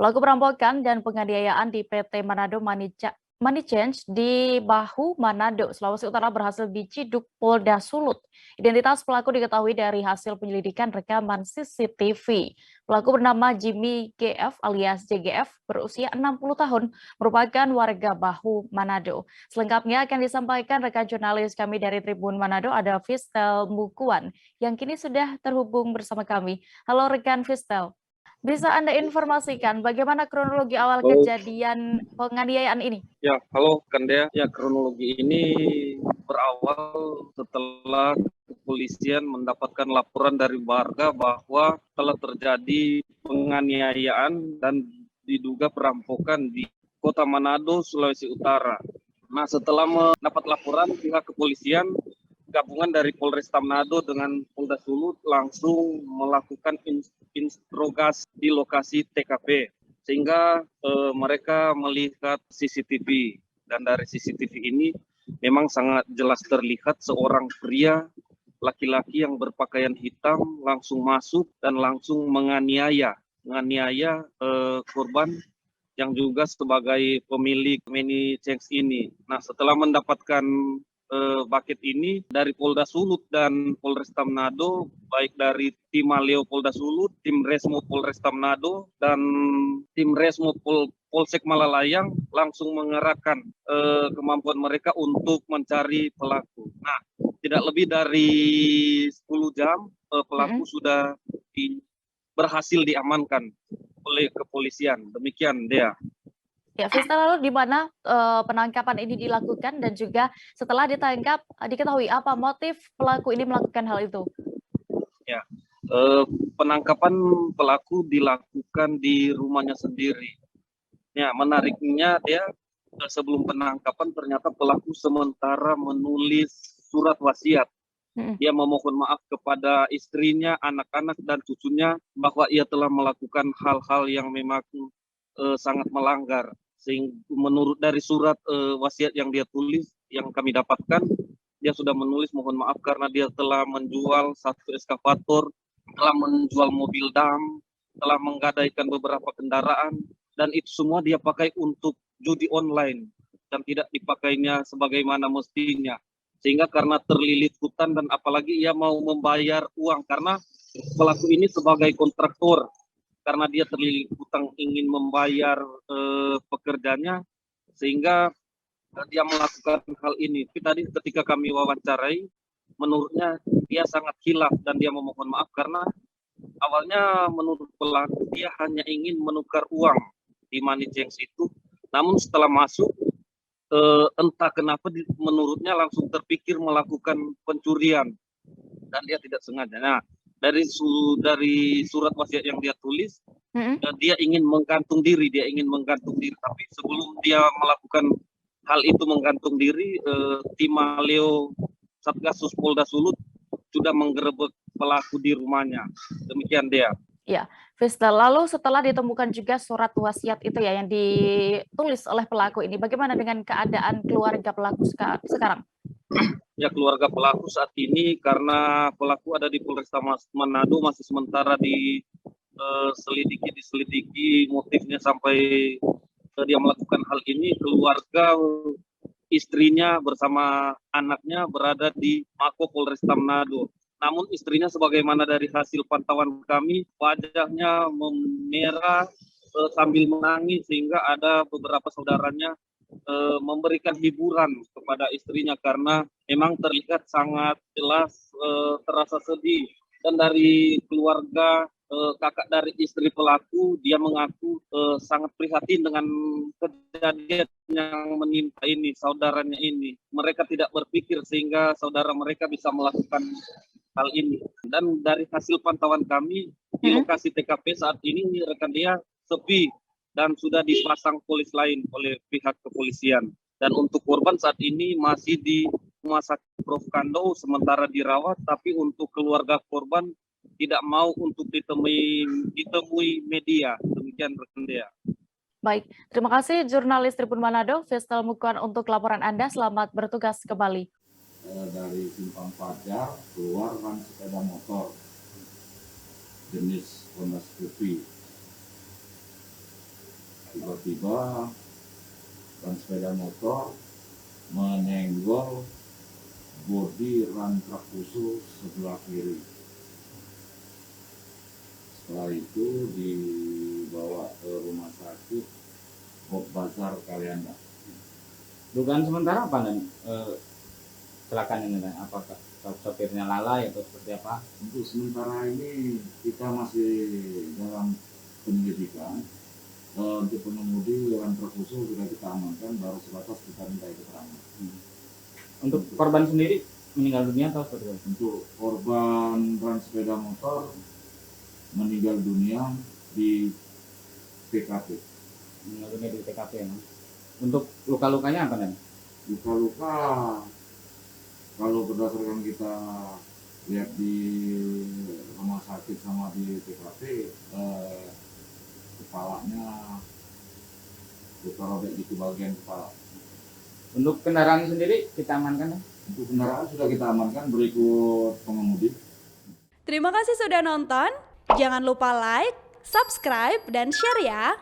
Pelaku perampokan dan penganiayaan di PT Manado Money Change di Bahu, Manado, Sulawesi Utara berhasil diciduk Polda Sulut. Identitas pelaku diketahui dari hasil penyelidikan rekaman CCTV. Pelaku bernama Jimmy GF alias JGF berusia 60 tahun, merupakan warga Bahu, Manado. Selengkapnya akan disampaikan rekan jurnalis kami dari Tribun Manado, ada Fistel Mukuan, yang kini sudah terhubung bersama kami. Halo rekan Fistel. Bisa Anda informasikan bagaimana kronologi awal Halo. kejadian penganiayaan ini? Ya, halo Kandea. Ya, kronologi ini berawal setelah kepolisian mendapatkan laporan dari warga bahwa telah terjadi penganiayaan dan diduga perampokan di Kota Manado, Sulawesi Utara. Nah, setelah mendapat laporan, pihak kepolisian gabungan dari Polresta Manado dengan Polda Sulut langsung melakukan interogasi di lokasi TKP. Sehingga mereka melihat CCTV, dan dari CCTV ini memang sangat jelas terlihat seorang pria laki-laki yang berpakaian hitam langsung masuk dan langsung menganiaya korban yang juga sebagai pemilik Money Change ini. Nah, setelah mendapatkan bucket ini dari Polda Sulut dan Polresta Manado, baik dari tim Maleo Polda Sulut, tim Resmo Polresta Manado, dan tim Resmo Polsek Malalayang langsung mengerahkan kemampuan mereka untuk mencari pelaku. Nah, tidak lebih dari 10 jam pelaku sudah berhasil diamankan oleh kepolisian. Demikian, Dea. Ya, Vista, lalu di mana penangkapan ini dilakukan dan juga setelah ditangkap diketahui apa motif pelaku ini melakukan hal itu? Ya, penangkapan pelaku dilakukan di rumahnya sendiri. Ya, menariknya dia sebelum penangkapan ternyata pelaku sementara menulis surat wasiat. Dia memohon maaf kepada istrinya, anak-anak, dan cucunya bahwa ia telah melakukan hal-hal yang memang sangat melanggar. Sehingga menurut dari surat wasiat yang dia tulis, yang kami dapatkan, dia sudah menulis mohon maaf karena dia telah menjual satu eskavator, telah menjual mobil dam, telah menggadaikan beberapa kendaraan, dan itu semua dia pakai untuk judi online dan tidak dipakainya sebagaimana mestinya. Sehingga karena terlilit hutang dan apalagi ia mau membayar uang karena pelaku ini sebagai kontraktor, karena dia terlilit hutang ingin membayar pekerjanya, sehingga dia melakukan hal ini. Tapi tadi ketika kami wawancarai, menurutnya dia sangat khilaf dan dia memohon maaf karena awalnya menurut pelaku dia hanya ingin menukar uang di Money Change itu, namun setelah masuk entah kenapa menurutnya langsung terpikir melakukan pencurian dan dia tidak sengaja. Nah, dari surat wasiat yang dia tulis, dia ingin menggantung diri, tapi sebelum dia melakukan hal itu menggantung diri, tim Maleo Satgasus Polda Sulut sudah menggerebek pelaku di rumahnya. Demikian dia. Ya, Vista, lalu setelah ditemukan juga surat wasiat itu ya yang ditulis oleh pelaku ini, bagaimana dengan keadaan keluarga pelaku sekarang? Ya, keluarga pelaku saat ini karena pelaku ada di Polresta Manado masih sementara diselidiki motifnya sampai dia melakukan hal ini. Keluarga istrinya bersama anaknya berada di Mako Polresta Manado. Namun istrinya sebagaimana dari hasil pantauan kami, wajahnya memerah sambil menangis, sehingga ada beberapa saudaranya memberikan hiburan kepada istrinya karena memang terlihat sangat jelas terasa sedih. Dan dari keluarga kakak dari istri pelaku, dia mengaku sangat prihatin dengan kejadian yang menimpa ini, saudaranya ini. Mereka tidak berpikir sehingga saudara mereka bisa melakukan hal ini. Dan dari hasil pantauan kami di lokasi TKP saat ini rekan dia sepi dan sudah dipasang polis lain oleh pihak kepolisian. Dan untuk korban saat ini masih di Rumah Sakit Prof. Kando sementara dirawat, tapi untuk keluarga korban tidak mau untuk ditemui media. Demikian rekan dia. Baik, terima kasih jurnalis Tribun Manado, Fistel Mukuan untuk laporan Anda. Selamat bertugas kembali. Dari Simpang Fajar keluar kan sepeda motor jenis Honda Scoopy. tiba-tiba ban sepeda motor menyenggol bodi ram truk khusus sebelah kiri. Setelah itu dibawa ke rumah sakit Bob Bazar Kalianda. Dugaan sementara apa dan kecelakaan ini dan apakah sopirnya lalai atau seperti apa? Untuk sementara ini kita masih dalam penyelidikan. Untuk pengemudi ram truk khusus sudah kita amankan, baru sebatas kita minta keterangan. Untuk korban sendiri meninggal dunia atau seperti apa? Untuk korban ram sepeda motor meninggal dunia di TKP. Meninggal dunia di TKP ya. Untuk luka-lukanya apa dan? Luka-luka kalau berdasarkan kita lihat di rumah sakit sama di TKP, kepalanya luka robek di bagian kepala. Untuk kendaraan sendiri kita amankan ya? Untuk kendaraan sudah kita amankan, berikut pengemudi. Terima kasih sudah nonton. Jangan lupa like, subscribe, dan share ya.